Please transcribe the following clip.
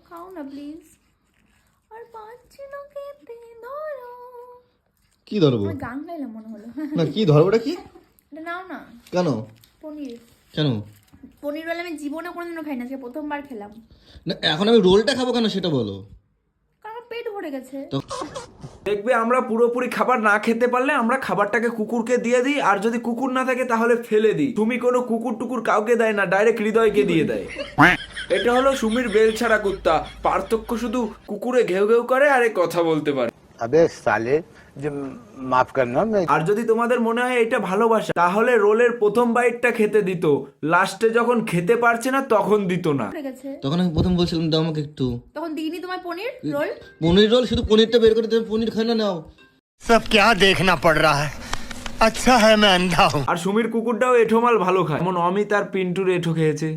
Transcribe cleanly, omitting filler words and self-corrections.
খাও না প্লিজ। আর পাচ্ছি না খেতে, ধরো। কি ধরবো? আমার গান গাইলাম মনে হলো। না কি ধরবোটা কি? এটা নাও না। কেন? পনির। কেন? পনির রোল আমি জীবনে কোনোদিনও খাই না, আজকে প্রথমবার খেলাম। না এখন আমি রোলটা খাবো কেন সেটা বলো। কারণ আমার পেট ভরে গেছে। দেখবে আমরা পুরোপুরি খাবার না খেতে পারলে আমরা খাবারটাকে কুকুরকে দিয়ে দিই, আর যদি কুকুর না থাকে তাহলে ফেলে দিই। তুমি কোনো কুকুর টুকুর কাউকে দেয় না, ডাইরেক্ট হৃদয়কে দিয়ে দেয়। এটা হলো সুমির বেল ছাড়া কুত্তা। পার্থক্য শুধু কুকুরে ঘেউ ঘেউ করে আর কথা বলতে পারে। अबे साले जो माफ करना मैं আর যদি তোমাদের মনে হয় এটা ভালোবাসা, তাহলে রোলের প্রথম বাইটটা খেতে দিত, লাস্টে যখন খেতে পারছে না তখন দিত না। ভরে গেছে। তখন আমি প্রথম বলছিলাম দাও আমাকে একটু তখন দিইনি তোমার পনির রোল। পনির রোল, শুধু পনিরটা বের করে দেবে, পনির খাই না নাও। सब क्या देखना पड़ रहा है। अच्छा है मैं अंधा हूँ। আর সুমির কুকুরটাও এঁঠো মাল ভালো খায়, যেমন অমিত আর পিন্টুর এঁঠো খেয়েছে।